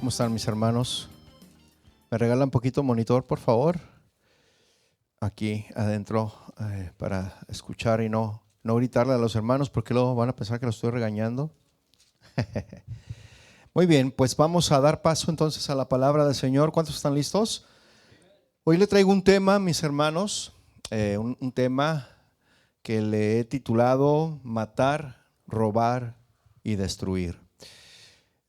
¿Cómo están mis hermanos? ¿Me regalan un poquito monitor, por favor? Aquí adentro para escuchar y no gritarle a los hermanos porque luego van a pensar que los estoy regañando. Muy bien, pues vamos a dar paso entonces a la palabra del Señor. ¿Cuántos están listos? Hoy le traigo un tema, mis hermanos, un tema que le he titulado Matar, Robar y Destruir.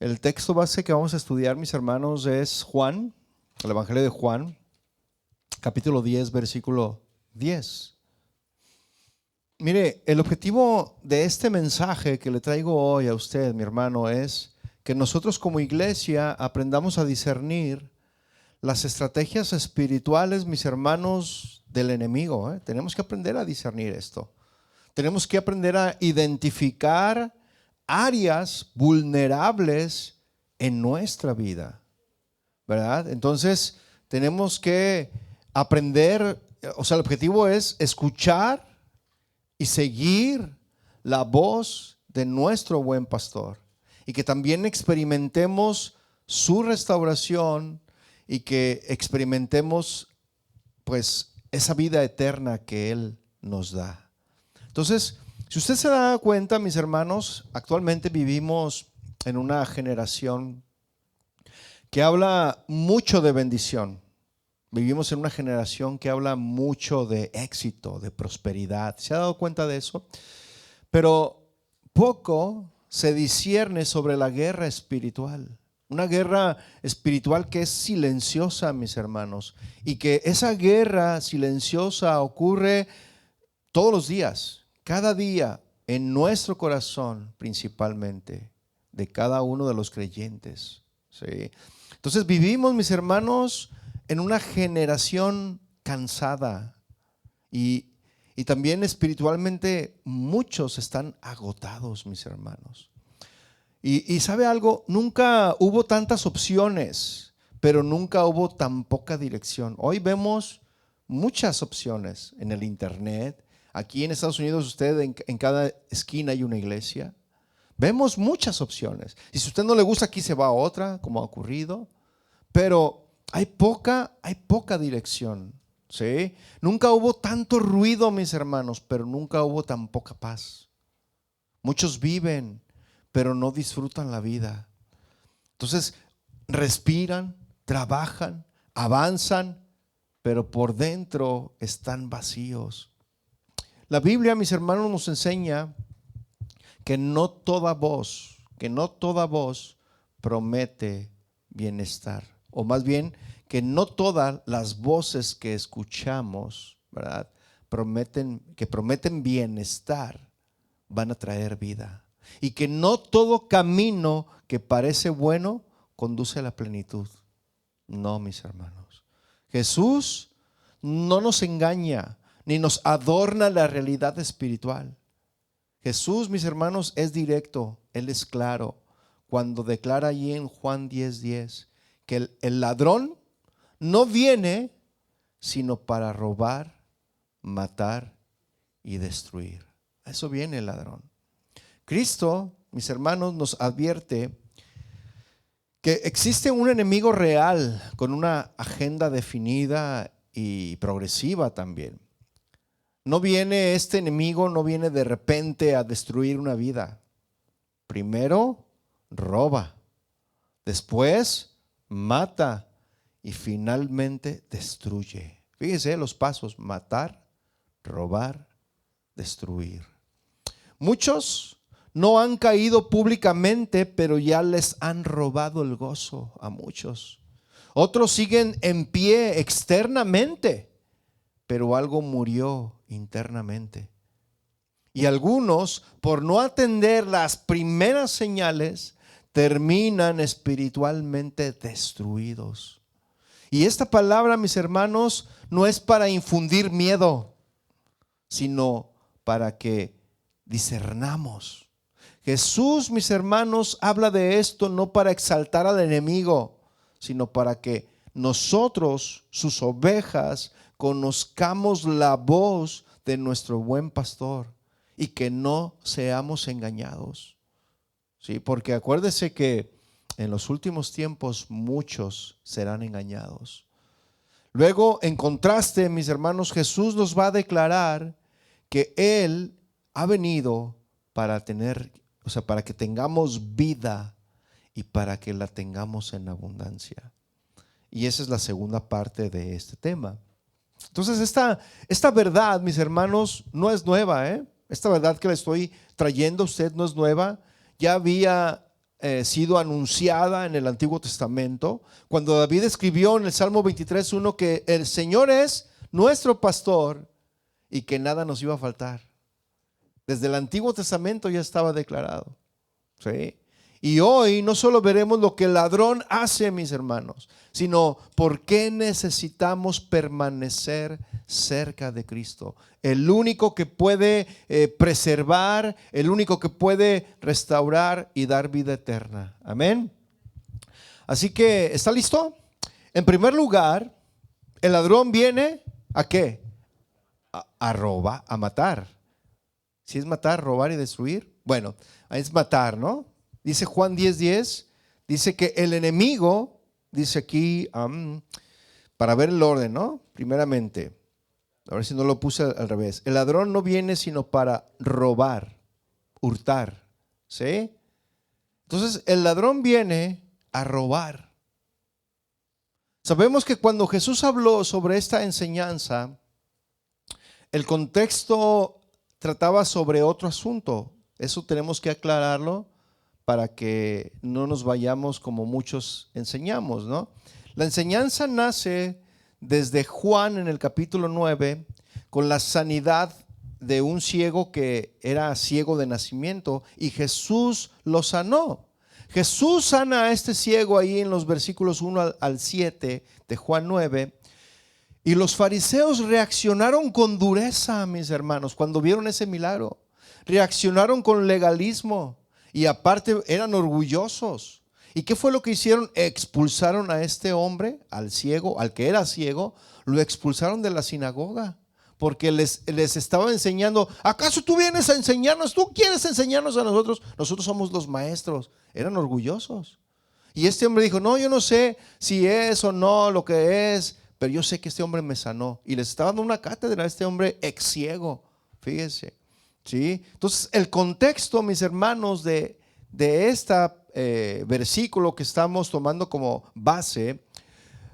El texto base que vamos a estudiar, mis hermanos, es Juan, el Evangelio de Juan, capítulo 10, versículo 10. Mire, el objetivo de este mensaje que le traigo hoy a usted, mi hermano, es que nosotros como iglesia aprendamos a discernir las estrategias espirituales, mis hermanos, del enemigo. Tenemos que aprender a discernir esto. Tenemos que aprender a identificar áreas vulnerables en nuestra vida, ¿verdad? Entonces tenemos que aprender, el objetivo es escuchar y seguir la voz de nuestro buen pastor y que también experimentemos su restauración y que experimentemos pues esa vida eterna que Él nos da. Entonces, si usted se da cuenta, mis hermanos, actualmente vivimos en una generación que habla mucho de bendición. Vivimos en una generación que habla mucho de éxito, de prosperidad. ¿Se ha dado cuenta de eso? Pero poco se discierne sobre la guerra espiritual. Una guerra espiritual que es silenciosa, mis hermanos. Y que esa guerra silenciosa ocurre todos los días. Cada día en nuestro corazón principalmente, de cada uno de los creyentes. ¿Sí? Entonces vivimos, mis hermanos, en una generación cansada y también espiritualmente muchos están agotados, mis hermanos. Y ¿sabe algo? Nunca hubo tantas opciones, pero nunca hubo tan poca dirección. Hoy vemos muchas opciones en el internet. Aquí en Estados Unidos usted en cada esquina hay una iglesia. Vemos muchas opciones. Y si a usted no le gusta, aquí se va a otra, como ha ocurrido. Pero hay poca dirección. ¿Sí? Nunca hubo tanto ruido, mis hermanos, pero nunca hubo tan poca paz. Muchos viven, pero no disfrutan la vida. Entonces, respiran, trabajan, avanzan, pero por dentro están vacíos. La Biblia, mis hermanos, nos enseña que no toda voz promete bienestar. O más bien, que no todas las voces que escuchamos, ¿verdad?, prometen bienestar, van a traer vida. Y que no todo camino que parece bueno conduce a la plenitud. No, mis hermanos. Jesús no nos engaña ni nos adorna la realidad espiritual. Jesús, mis hermanos, es directo, Él es claro, cuando declara allí en Juan 10:10 que el ladrón no viene sino para robar, matar y destruir. A eso viene el ladrón. Cristo, mis hermanos, nos advierte que existe un enemigo real con una agenda definida y progresiva también. Este enemigo no viene de repente a destruir una vida. Primero roba, después mata y finalmente destruye. Fíjese los pasos: matar, robar, destruir. Muchos no han caído públicamente, pero ya les han robado el gozo a muchos. Otros siguen en pie externamente, pero algo murió internamente. Y algunos, por no atender las primeras señales, terminan espiritualmente destruidos. Y esta palabra, mis hermanos, no es para infundir miedo, sino para que discernamos. Jesús, mis hermanos, habla de esto no para exaltar al enemigo, sino para que nosotros, sus ovejas, conozcamos la voz de nuestro buen pastor y que no seamos engañados. ¿Sí? Porque acuérdese que en los últimos tiempos muchos serán engañados. Luego, en contraste, mis hermanos, Jesús nos va a declarar que Él ha venido para tener, para que tengamos vida y para que la tengamos en abundancia. Y esa es la segunda parte de este tema. Entonces, esta verdad, mis hermanos, no es nueva, ¿eh? Esta verdad que le estoy trayendo a usted no es nueva. Ya había sido anunciada en el Antiguo Testamento, cuando David escribió en el Salmo 23:1 que el Señor es nuestro pastor y que nada nos iba a faltar. Desde el Antiguo Testamento ya estaba declarado, ¿sí? Y hoy no solo veremos lo que el ladrón hace, mis hermanos, sino por qué necesitamos permanecer cerca de Cristo. El único que puede preservar, el único que puede restaurar y dar vida eterna. Amén. Así que, ¿está listo? En primer lugar, el ladrón viene ¿a qué? A robar, a matar. Si es matar, robar y destruir, bueno, es matar, ¿no? Dice Juan 10:10, dice que el enemigo, dice aquí, para ver el orden, ¿no? Primeramente, a ver si no lo puse al revés. El ladrón no viene sino para robar, hurtar, ¿sí? Entonces, el ladrón viene a robar. Sabemos que cuando Jesús habló sobre esta enseñanza, el contexto trataba sobre otro asunto. Eso tenemos que aclararlo para que no nos vayamos como muchos enseñamos, ¿no? La enseñanza nace desde Juan en el capítulo 9 con la sanidad de un ciego que era ciego de nacimiento y Jesús lo sanó. Jesús sana a este ciego ahí en los versículos 1 al 7 de Juan 9. Y los fariseos reaccionaron con dureza, mis hermanos, cuando vieron ese milagro. Reaccionaron con legalismo y aparte eran orgullosos. ¿Y qué fue lo que hicieron? Expulsaron a este hombre, al ciego, al que era ciego, lo expulsaron de la sinagoga. Porque les estaba enseñando, ¿acaso tú vienes a enseñarnos? ¿Tú quieres enseñarnos a nosotros? Nosotros somos los maestros. Eran orgullosos. Y este hombre dijo, no, yo no sé si es o no lo que es, pero yo sé que este hombre me sanó. Y les estaba dando una cátedra a este hombre ex ciego. Fíjense, ¿sí? Entonces, el contexto, mis hermanos, de este versículo que estamos tomando como base,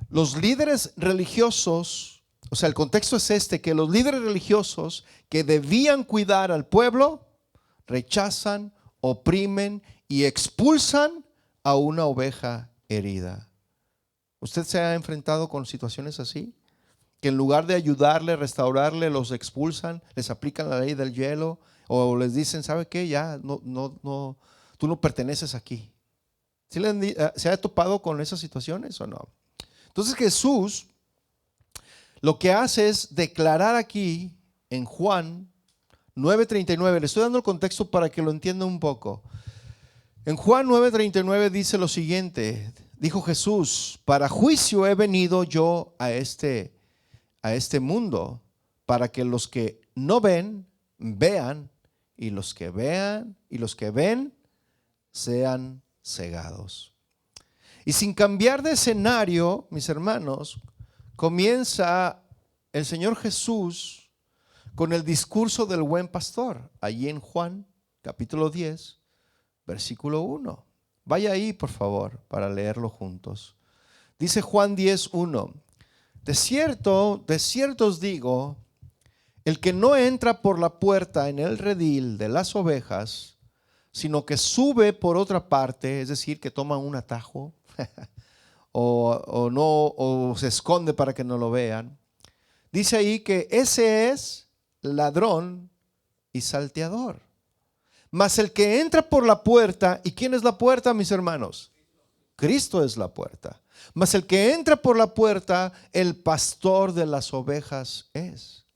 los líderes religiosos, o sea, el contexto es este, que los líderes religiosos que debían cuidar al pueblo, rechazan, oprimen y expulsan a una oveja herida. ¿Usted se ha enfrentado con situaciones así? Que en lugar de ayudarle, restaurarle, los expulsan, les aplican la ley del hielo o les dicen, ¿sabe qué? Ya, no, tú no perteneces aquí. ¿Se ha topado con esas situaciones o no? Entonces Jesús lo que hace es declarar aquí en Juan 9:39. Le estoy dando el contexto para que lo entienda un poco. En Juan 9:39 dice lo siguiente. Dijo Jesús, para juicio he venido yo a este mundo, para que los que no ven, vean, y los que vean y los que ven sean cegados. Y sin cambiar de escenario, mis hermanos, comienza el Señor Jesús con el discurso del buen pastor, allí en Juan capítulo 10, versículo 1. Vaya ahí, por favor, para leerlo juntos. Dice Juan 10:1. De cierto os digo, el que no entra por la puerta en el redil de las ovejas, sino que sube por otra parte, es decir, que toma un atajo, o se esconde para que no lo vean. Dice ahí que ese es ladrón y salteador. Mas el que entra por la puerta, ¿y quién es la puerta, mis hermanos? Cristo es la puerta. Mas el que entra por la puerta, el pastor de las ovejas es.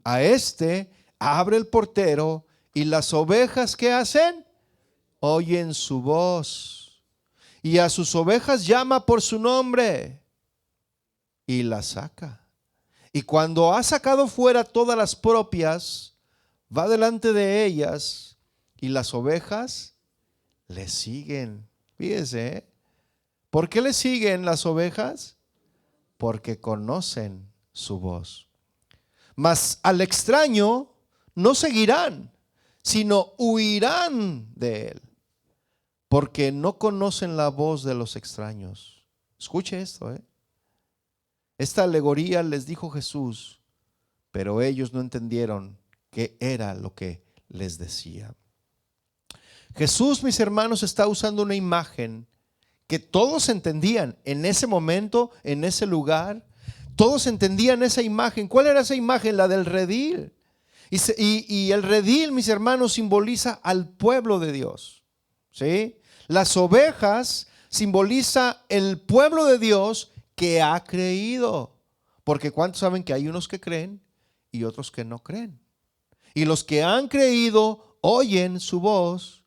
A este abre el portero y las ovejas, ¿qué hacen? Oyen su voz. Y a sus ovejas llama por su nombre y las saca. Y cuando ha sacado fuera todas las propias, va delante de ellas y las ovejas le siguen. Fíjese, ¿Por qué le siguen las ovejas? Porque conocen su voz. Mas al extraño no seguirán, sino huirán de él, porque no conocen la voz de los extraños. Escuche esto, Esta alegoría les dijo Jesús, pero ellos no entendieron qué era lo que les decía. Jesús, mis hermanos, está usando una imagen que todos entendían en ese momento, en ese lugar. Todos entendían esa imagen. ¿Cuál era esa imagen? La del redil. Y el redil, mis hermanos, simboliza al pueblo de Dios, ¿sí? Las ovejas simboliza el pueblo de Dios que ha creído. Porque ¿cuántos saben que hay unos que creen y otros que no creen? Y los que han creído oyen su voz,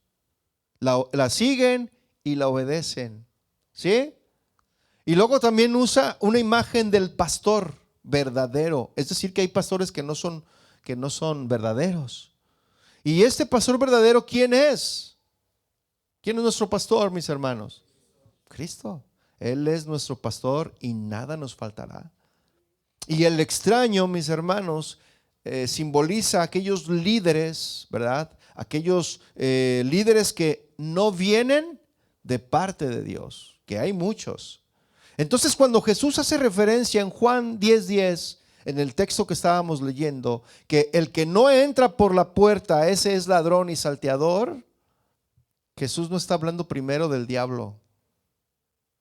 la siguen y la obedecen, ¿sí? Y luego también usa una imagen del pastor verdadero. Es decir, que hay pastores que no son verdaderos. Y este pastor verdadero, ¿quién es? ¿Quién es nuestro pastor, mis hermanos? Cristo. Él es nuestro pastor y nada nos faltará. Y el extraño, mis hermanos, simboliza a aquellos líderes, ¿verdad? Aquellos líderes que no vienen de parte de Dios, que hay muchos. Entonces, cuando Jesús hace referencia en Juan 10:10, en el texto que estábamos leyendo, que el que no entra por la puerta, ese es ladrón y salteador, Jesús no está hablando primero del diablo.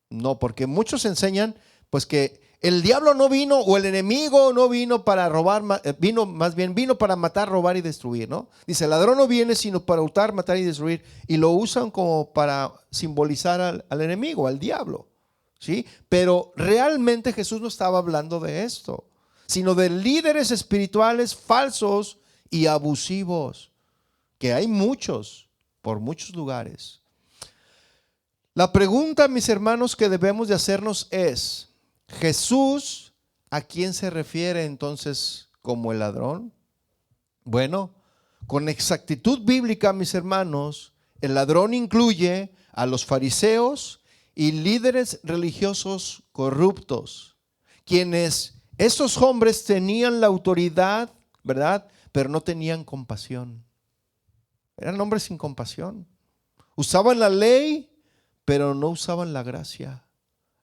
No, porque muchos enseñan pues que el diablo no vino, o el enemigo no vino para robar, vino para matar, robar y destruir, ¿no? Dice, el ladrón no viene sino para hurtar, matar y destruir, y lo usan como para simbolizar al enemigo, al diablo, ¿sí? Pero realmente Jesús no estaba hablando de esto, sino de líderes espirituales falsos y abusivos, que hay muchos, por muchos lugares. La pregunta, mis hermanos, que debemos de hacernos es, ¿Jesús a quién se refiere entonces como el ladrón? Bueno, con exactitud bíblica, mis hermanos, el ladrón incluye a los fariseos y líderes religiosos corruptos, quienes esos hombres tenían la autoridad, ¿verdad? Pero no tenían compasión. Eran hombres sin compasión. Usaban la ley, pero no usaban la gracia.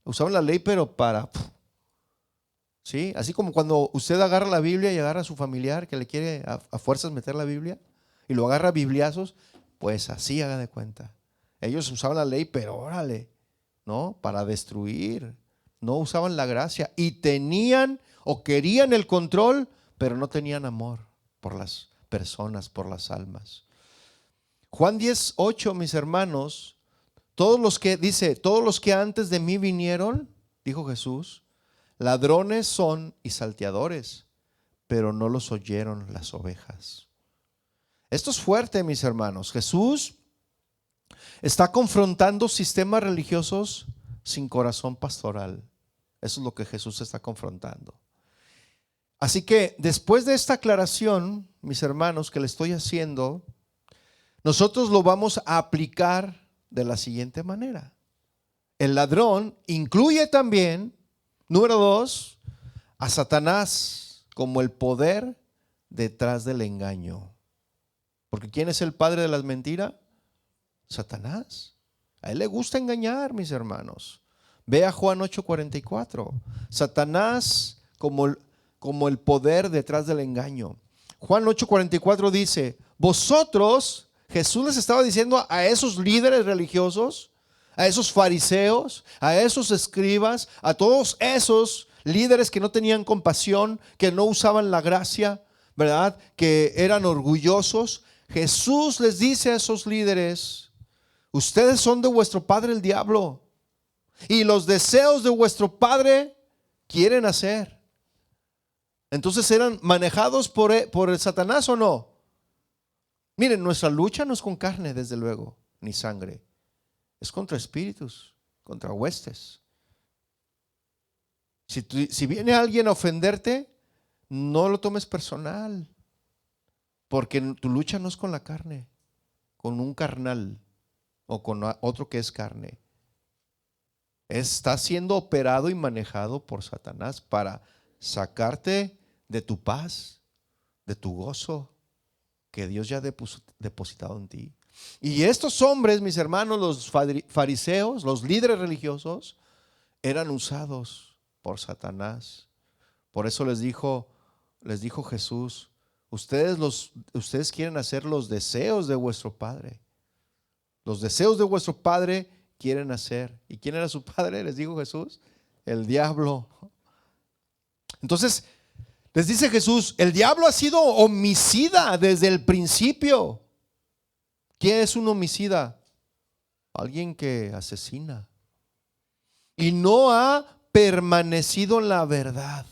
Usaban la ley, pero ¿sí? Así como cuando usted agarra la Biblia y agarra a su familiar que le quiere a fuerzas meter la Biblia y lo agarra a bibliazos, pues así haga de cuenta. Ellos usaban la ley, pero órale, ¿no? Para destruir. No usaban la gracia y tenían o querían el control, pero no tenían amor por las personas, por las almas. Juan 10:8, mis hermanos, todos los que antes de mí vinieron, dijo Jesús, ladrones son y salteadores, pero no los oyeron las ovejas. Esto es fuerte, mis hermanos. Jesús está confrontando sistemas religiosos sin corazón pastoral. Eso es lo que Jesús está confrontando. Así que después de esta aclaración, mis hermanos, que le estoy haciendo, nosotros lo vamos a aplicar de la siguiente manera. El ladrón incluye también, número 2, a Satanás como el poder detrás del engaño. Porque ¿quién es el padre de las mentiras? Satanás. A él le gusta engañar, mis hermanos. Ve a Juan 8:44. Satanás como el poder detrás del engaño. Juan 8:44 dice, vosotros, Jesús les estaba diciendo a esos líderes religiosos, a esos fariseos, a esos escribas, a todos esos líderes que no tenían compasión, que no usaban la gracia, ¿verdad? Que eran orgullosos. Jesús les dice a esos líderes, ustedes son de vuestro padre el diablo y los deseos de vuestro padre quieren hacer. Entonces, ¿eran manejados por el Satanás o no? Miren, nuestra lucha no es con carne, desde luego, ni sangre. Es contra espíritus, contra huestes. Si viene alguien a ofenderte, no lo tomes personal, porque tu lucha no es con la carne, con un carnal o con otro que es carne. Está siendo operado y manejado por Satanás para sacarte de tu paz, de tu gozo que Dios ya ha depositado en ti. Y estos hombres, mis hermanos, los fariseos, los líderes religiosos, eran usados por Satanás. Por eso les dijo Jesús: ustedes quieren hacer los deseos de vuestro padre. Los deseos de vuestro padre quieren hacer. ¿Y quién era su padre? Les dijo Jesús: el diablo. Entonces les dice Jesús: el diablo ha sido homicida desde el principio. ¿Quién es un homicida? Alguien que asesina y no ha permanecido en la verdad.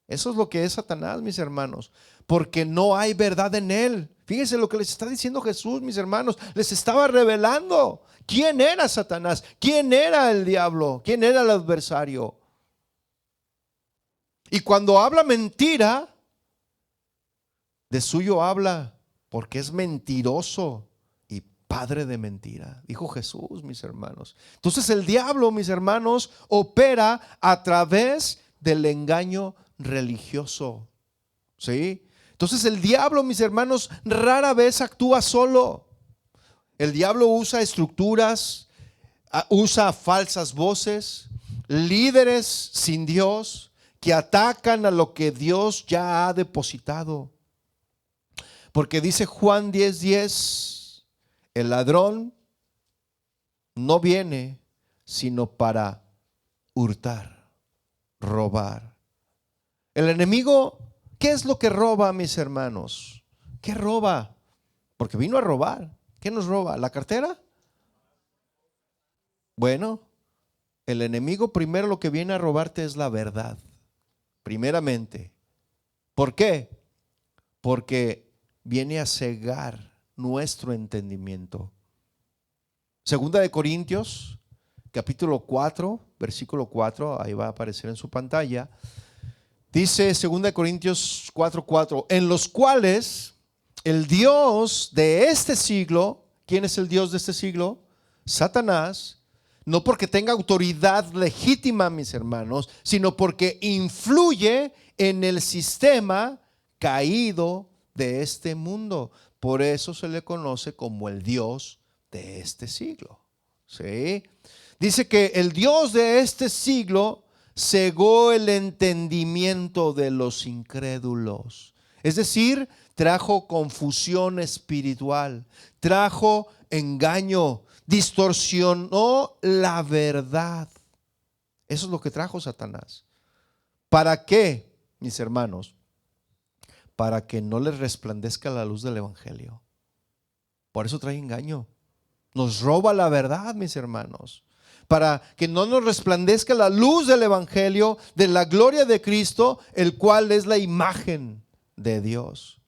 Eso es lo que es Satanás, mis hermanos, porque no hay verdad en él. Fíjense lo que les está diciendo Jesús, mis hermanos. Les estaba revelando quién era Satanás, quién era el diablo, quién era el adversario. Y cuando habla mentira, de suyo habla, porque es mentiroso y padre de mentira, dijo Jesús, mis hermanos. Entonces el diablo, mis hermanos, opera a través del engaño religioso. ¿Sí? Entonces el diablo, mis hermanos, rara vez actúa solo. El diablo usa estructuras, usa falsas voces, líderes sin Dios que atacan a lo que Dios ya ha depositado. Porque dice Juan 10:10, el ladrón no viene sino para hurtar, robar. El enemigo, ¿qué es lo que roba, mis hermanos? ¿Qué roba? Porque vino a robar. ¿Qué nos roba? ¿La cartera? Bueno, el enemigo primero lo que viene a robarte es la verdad. Primeramente. ¿Por qué? Porque viene a cegar nuestro entendimiento. Segunda de Corintios, capítulo 4, versículo 4, ahí va a aparecer en su pantalla. Dice 2 Corintios 4:4, en los cuales el Dios de este siglo, ¿quién es el Dios de este siglo? Satanás, no porque tenga autoridad legítima, mis hermanos, sino porque influye en el sistema caído de este mundo. Por eso se le conoce como el Dios de este siglo. ¿Sí? Dice que el Dios de este siglo cegó el entendimiento de los incrédulos. Es decir, trajo confusión espiritual, trajo engaño, distorsionó la verdad. Eso es lo que trajo Satanás. ¿Para qué, mis hermanos? Para que no les resplandezca la luz del evangelio. Por eso trae engaño. Nos roba la verdad, mis hermanos. Para que no nos resplandezca la luz del evangelio, de la gloria de Cristo, el cual es la imagen de Dios.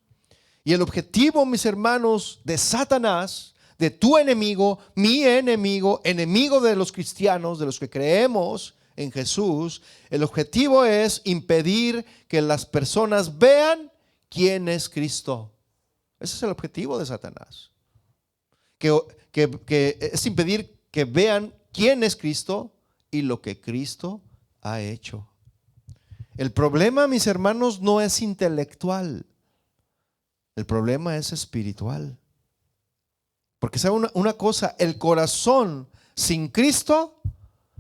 Y el objetivo, mis hermanos, de Satanás, de tu enemigo, mi enemigo, enemigo de los cristianos, de los que creemos en Jesús, el objetivo es impedir que las personas vean quién es Cristo. Ese es el objetivo de Satanás. Que es impedir que vean quién es Cristo y lo que Cristo ha hecho. El problema, mis hermanos, no es intelectual. El problema es espiritual. Porque sabe una cosa, el corazón sin Cristo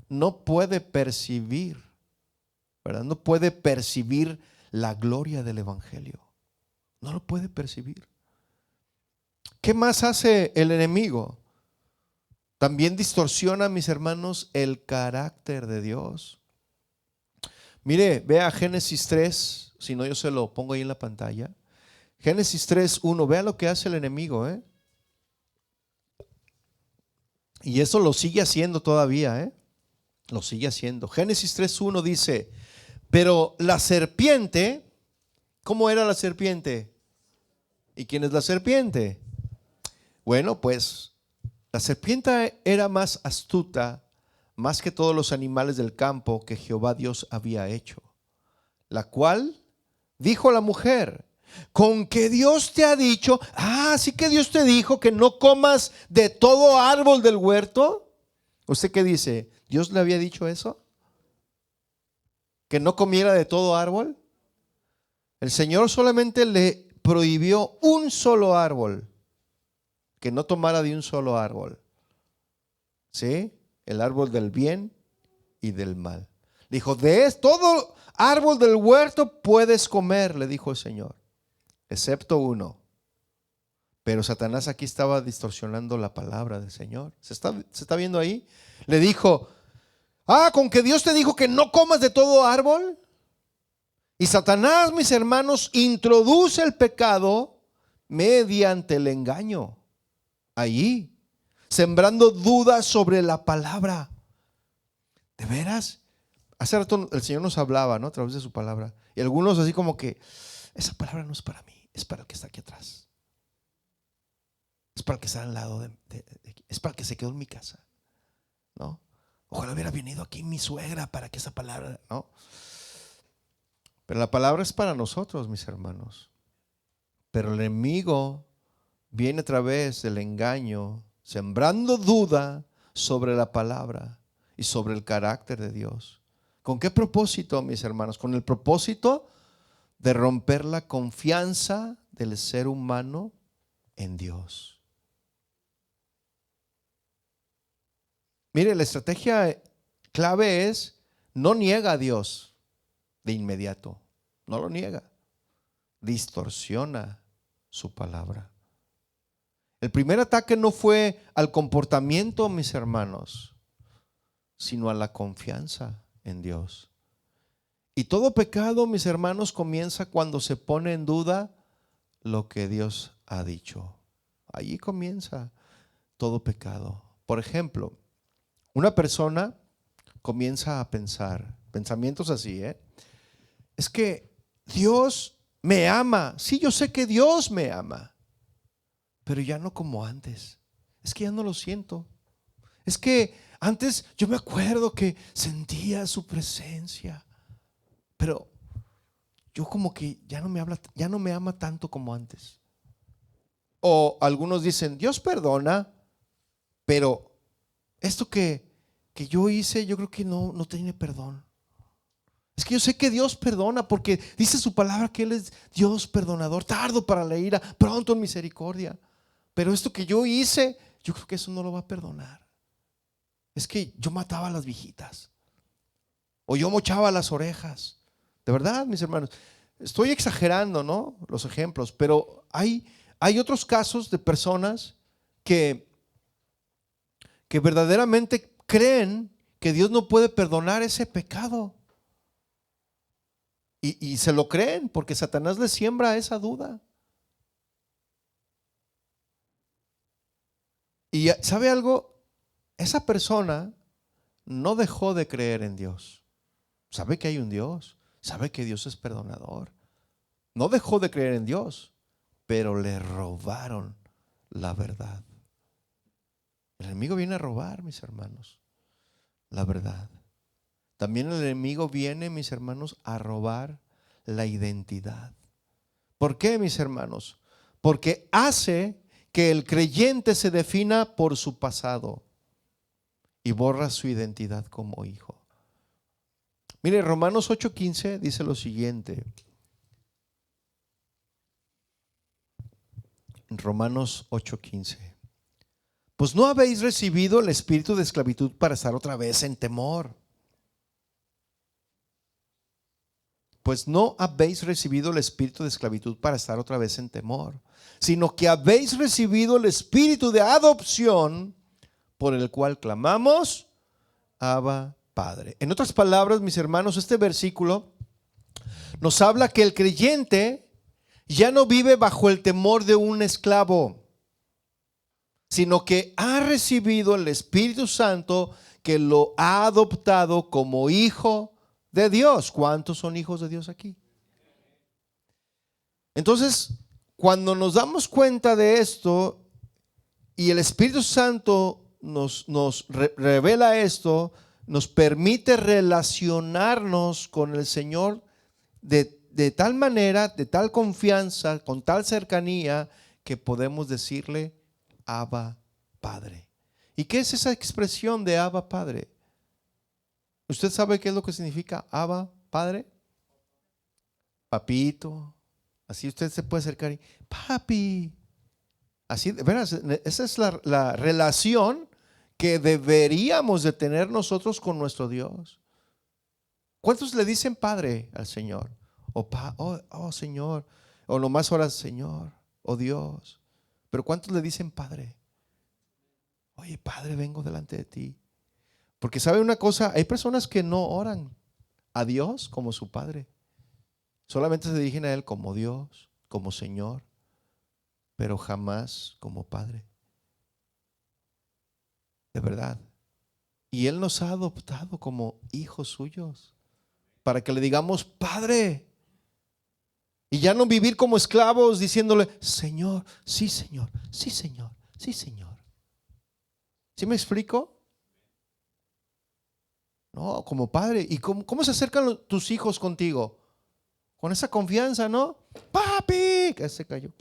no puede percibir, ¿verdad? No puede percibir la gloria del evangelio. No lo puede percibir. ¿Qué más hace el enemigo? También distorsiona, mis hermanos, el carácter de Dios. Mire, vea Génesis 3, si no yo se lo pongo ahí en la pantalla. Génesis 3:1, vea lo que hace el enemigo, Y eso lo sigue haciendo todavía, Lo sigue haciendo. Génesis 3:1 dice, pero la serpiente, ¿cómo era la serpiente? ¿Y quién es la serpiente? Bueno, pues la serpiente era más astuta, más que todos los animales del campo que Jehová Dios había hecho, la cual dijo a la mujer, ¿con que Dios te ha dicho? Sí que Dios te dijo que no comas de todo árbol del huerto. ¿Usted qué dice? ¿Dios le había dicho eso? ¿Que no comiera de todo árbol? El Señor solamente le prohibió un solo árbol, que no tomara de un solo árbol. ¿Sí? El árbol del bien y del mal. Dijo, todo árbol del huerto puedes comer, le dijo el Señor, excepto uno. Pero Satanás aquí estaba distorsionando la palabra del Señor. ¿Se está viendo ahí? Le dijo, con que Dios te dijo que no comas de todo árbol. Y Satanás, mis hermanos, introduce el pecado mediante el engaño. Allí, sembrando dudas sobre la palabra. ¿De veras? Hace rato el Señor nos hablaba, ¿no? A través de su palabra. Y algunos así como que, esa palabra no es para mí, es para el que está aquí atrás. Es para el que está al lado es para el que se quedó en mi casa, ¿no? Ojalá hubiera venido aquí mi suegra para que esa palabra, ¿no? Pero la palabra es para nosotros, mis hermanos. Pero el enemigo viene a través del engaño, sembrando duda sobre la palabra y sobre el carácter de Dios. ¿Con qué propósito, mis hermanos? Con el propósito de romper la confianza del ser humano en Dios. Mire, la estrategia clave es, no niega a Dios de inmediato, no lo niega, distorsiona su palabra. El primer ataque no fue al comportamiento, mis hermanos, sino a la confianza en Dios. Y todo pecado, mis hermanos, comienza cuando se pone en duda lo que Dios ha dicho. Allí comienza todo pecado. Por ejemplo, una persona comienza a pensar, pensamientos así, es que Dios me ama. Sí, yo sé que Dios me ama, pero ya no como antes. Es que ya no lo siento. Es que antes yo me acuerdo que sentía su presencia, pero yo como que ya no me habla, ya no me ama tanto como antes. O algunos dicen, Dios perdona, pero esto que yo hice, yo creo que no tiene perdón. Es que yo sé que Dios perdona porque dice su palabra que Él es Dios perdonador, tardo para la ira, pronto en misericordia. Pero esto que yo hice, yo creo que eso no lo va a perdonar. Es que yo mataba a las viejitas, o yo mochaba las orejas. De verdad, mis hermanos, estoy exagerando, ¿no? Los ejemplos, pero hay otros casos de personas que verdaderamente creen que Dios no puede perdonar ese pecado. Y se lo creen porque Satanás les siembra esa duda. Y ¿sabe algo? Esa persona no dejó de creer en Dios. Sabe que hay un Dios, sabe que Dios es perdonador. No dejó de creer en Dios, pero le robaron la verdad. El enemigo viene a robar, mis hermanos, la verdad. También el enemigo viene, mis hermanos, a robar la identidad. ¿Por qué, mis hermanos? Porque hace que el creyente se defina por su pasado y borra su identidad como hijo. Mire, Romanos 8:15 dice lo siguiente. Romanos 8:15. Pues no habéis recibido el espíritu de esclavitud para estar otra vez en temor. Pues no habéis recibido el espíritu de esclavitud para estar otra vez en temor, sino que habéis recibido el espíritu de adopción por el cual clamamos, Abba, Padre. En otras palabras, mis hermanos, este versículo nos habla que el creyente ya no vive bajo el temor de un esclavo, sino que ha recibido el Espíritu Santo que lo ha adoptado como hijo de Dios. ¿Cuántos son hijos de Dios aquí? Entonces, cuando nos damos cuenta de esto y el Espíritu Santo nos revela esto, nos permite relacionarnos con el Señor de tal manera, de tal confianza, con tal cercanía, que podemos decirle, Abba, Padre. ¿Y qué es esa expresión de Abba Padre? ¿Usted sabe qué es lo que significa Abba Padre? Papito. Así usted se puede acercar y papi. Así, verás, esa es la relación que deberíamos de tener nosotros con nuestro Dios. ¿Cuántos le dicen Padre al Señor? Oh Señor. O nomás ahora Señor, oh Dios. Pero ¿cuántos le dicen Padre? Oye, Padre, vengo delante de ti. Porque sabe una cosa, hay personas que no oran a Dios como su Padre. Solamente se dirigen a Él como Dios, como Señor, pero jamás como Padre. De verdad. Y Él nos ha adoptado como hijos suyos para que le digamos Padre. Y ya no vivir como esclavos diciéndole Señor, sí Señor, sí Señor, sí Señor. ¿Sí me explico? No, como Padre. ¿Y cómo se acercan tus hijos contigo? Con esa confianza, ¿no? Papi, que se cayó.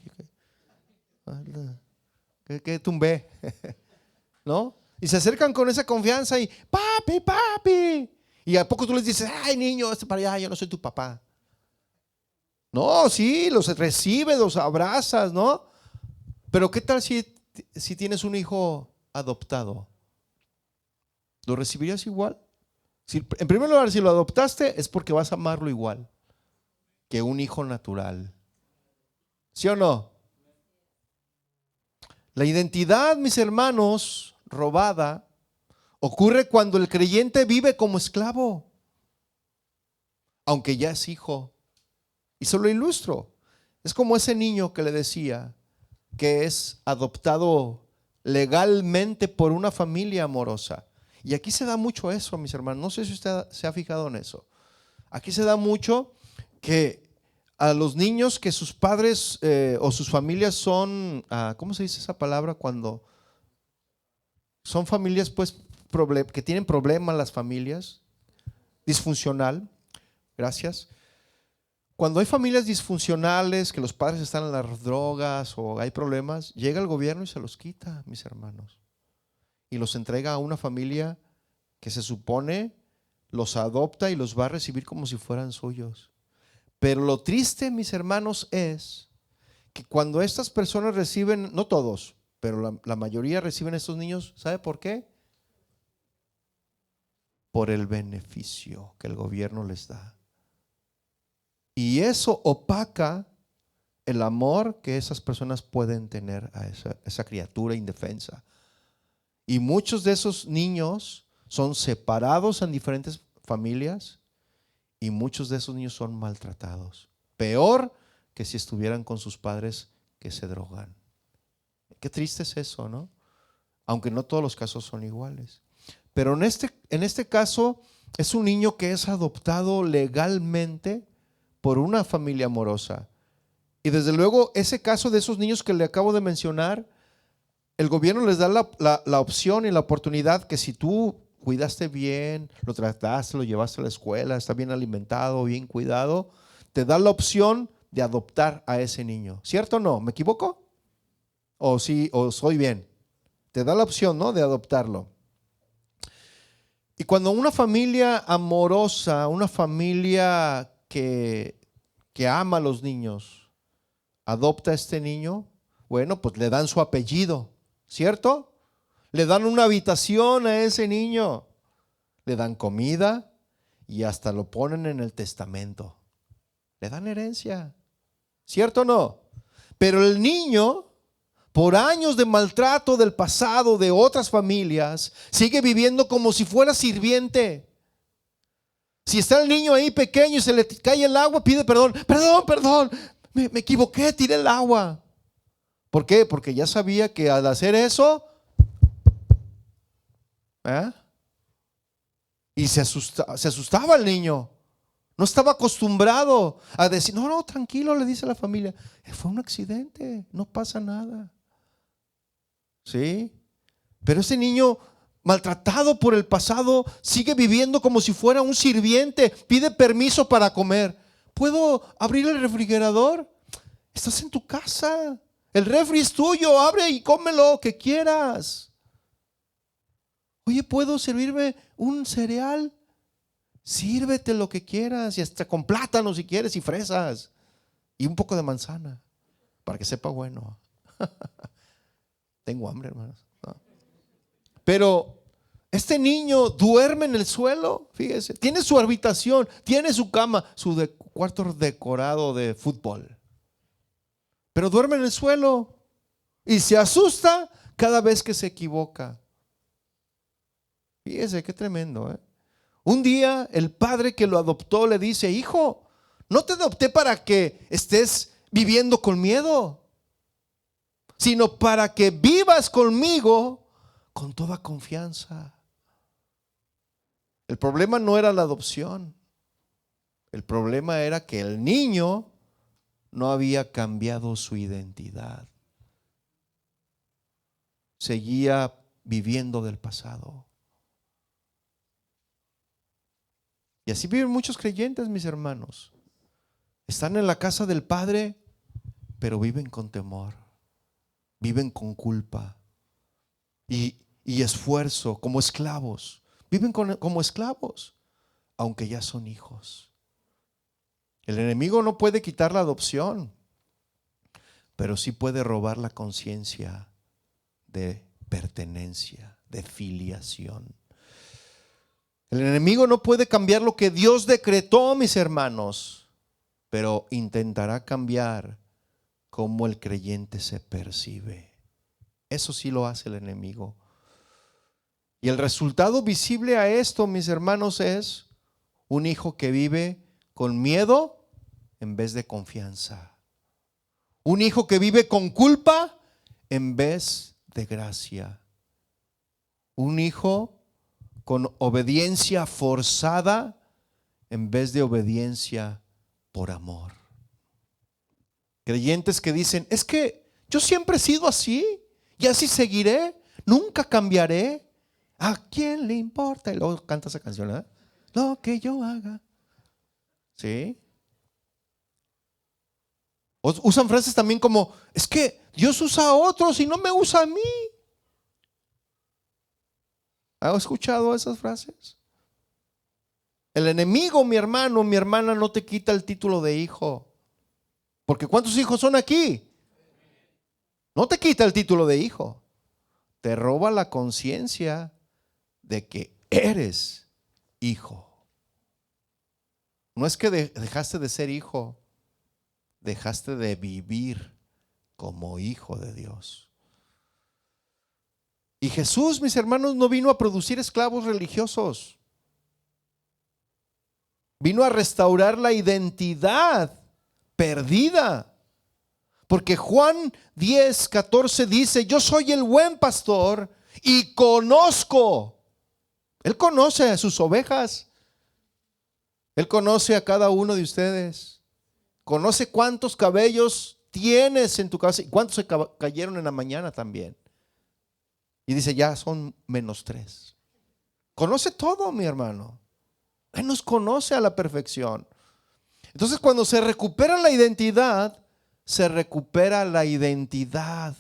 Que tumbé. ¿No? Y se acercan con esa confianza y papi, papi. Y a poco tú les dices, ay niño, para allá, yo no soy tu papá. No, sí, los recibes, los abrazas, ¿no? Pero ¿qué tal si tienes un hijo adoptado? ¿Lo recibirías igual? En primer lugar, si lo adoptaste es porque vas a amarlo igual que un hijo natural. ¿Sí o no? La identidad, mis hermanos, robada, ocurre cuando el creyente vive como esclavo, aunque ya es hijo. Y se lo ilustro. Es como ese niño que le decía que es adoptado legalmente por una familia amorosa. Y aquí se da mucho eso, mis hermanos. No sé si usted se ha fijado en eso. Aquí se da mucho que a los niños que sus padres o sus familias son, ¿cómo se dice esa palabra? Cuando son familias pues que tienen problemas las familias, disfuncional, gracias. Cuando hay familias disfuncionales, que los padres están en las drogas o hay problemas, llega el gobierno y se los quita, mis hermanos. Y los entrega a una familia que se supone los adopta y los va a recibir como si fueran suyos. Pero lo triste, mis hermanos, es que cuando estas personas reciben, no todos, pero la mayoría reciben a estos niños, ¿sabe por qué? Por el beneficio que el gobierno les da. Y eso opaca el amor que esas personas pueden tener a esa criatura indefensa. Y muchos de esos niños son separados en diferentes familias y muchos de esos niños son maltratados. Peor que si estuvieran con sus padres que se drogan. Qué triste es eso, ¿no? Aunque no todos los casos son iguales. Pero en este caso es un niño que es adoptado legalmente por una familia amorosa. Y desde luego ese caso de esos niños que le acabo de mencionar, el gobierno les da la opción y la oportunidad que si tú cuidaste bien, lo trataste, lo llevaste a la escuela, está bien alimentado, bien cuidado, te da la opción de adoptar a ese niño. ¿Cierto o no? ¿Me equivoco? ¿O sí, o soy bien? Te da la opción, ¿no?, de adoptarlo. Y cuando una familia amorosa, una familia que ama a los niños, adopta a este niño, bueno, pues le dan su apellido, ¿cierto? Le dan una habitación a ese niño, le dan comida y hasta lo ponen en el testamento. Le dan herencia, ¿cierto o no? Pero el niño, por años de maltrato del pasado de otras familias, sigue viviendo como si fuera sirviente. Si está el niño ahí pequeño y se le cae el agua, pide perdón. Perdón, me equivoqué, tiré el agua. ¿Por qué? Porque ya sabía que al hacer eso, y se asustaba el niño. No estaba acostumbrado a decir, no, tranquilo, le dice a la familia, fue un accidente, no pasa nada. ¿Sí? Pero ese niño maltratado por el pasado sigue viviendo como si fuera un sirviente, pide permiso para comer. ¿Puedo abrir el refrigerador? Estás en tu casa, el refri es tuyo, abre y come lo que quieras. Oye, ¿puedo servirme un cereal? Sírvete lo que quieras y hasta con plátanos si quieres y fresas y un poco de manzana para que sepa bueno. Tengo hambre, hermanos. No. Pero este niño duerme en el suelo, fíjese, tiene su habitación, tiene su cama, su cuarto decorado de fútbol, pero duerme en el suelo y se asusta cada vez que se equivoca. Fíjese, qué tremendo, ¿eh? Un día el padre que lo adoptó le dice: hijo, no te adopté para que estés viviendo con miedo, sino para que vivas conmigo con toda confianza. El problema no era la adopción. El problema era que el niño no había cambiado su identidad. Seguía viviendo del pasado. Y así viven muchos creyentes, mis hermanos. Están en la casa del Padre, pero viven con temor, viven con culpa y esfuerzo, como esclavos. Viven como esclavos, aunque ya son hijos. El enemigo no puede quitar la adopción, pero sí puede robar la conciencia de pertenencia, de filiación. El enemigo no puede cambiar lo que Dios decretó, mis hermanos, pero intentará cambiar cómo el creyente se percibe. Eso sí lo hace el enemigo. Y el resultado visible a esto, mis hermanos, es un hijo que vive con miedo en vez de confianza. Un hijo que vive con culpa en vez de gracia. Un hijo con obediencia forzada en vez de obediencia por amor. Creyentes que dicen: es que yo siempre he sido así y así seguiré, nunca cambiaré. ¿A quién le importa? Y luego canta esa canción, ¿eh? Lo que yo haga. ¿Sí? Usan frases también como: es que Dios usa a otros y no me usa a mí. ¿Ha escuchado esas frases? El enemigo, mi hermano, mi hermana, no te quita el título de hijo. Porque ¿cuántos hijos son aquí? No te quita el título de hijo. Te roba la conciencia de que eres hijo. No es que dejaste de ser hijo, dejaste de vivir como hijo de Dios. Y Jesús, mis hermanos, no vino a producir esclavos religiosos. Vino a restaurar la identidad perdida. Porque Juan 10:14 dice: yo soy el buen pastor y conozco. Él conoce a sus ovejas. Él conoce a cada uno de ustedes. Conoce cuántos cabellos tienes en tu cabeza y cuántos se cayeron en la mañana también. Y dice: ya son -3. Conoce todo, mi hermano. Él nos conoce a la perfección. Entonces, cuando se recupera la identidad, se recupera la identidad,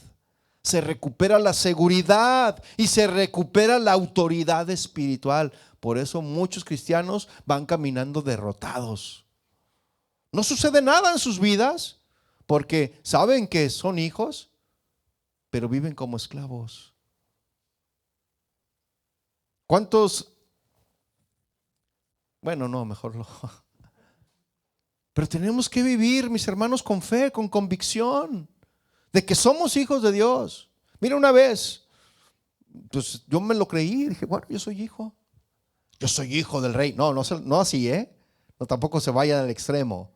se recupera la seguridad y se recupera la autoridad espiritual. Por eso muchos cristianos van caminando derrotados. No sucede nada en sus vidas porque saben que son hijos, pero viven como esclavos. ¿Cuántos? Bueno, no, mejor no. Pero tenemos que vivir, mis hermanos, con fe, con convicción de que somos hijos de Dios. Mira, una vez, pues yo me lo creí, dije: bueno, yo soy hijo. Yo soy hijo del rey. No así, no, tampoco se vaya al extremo.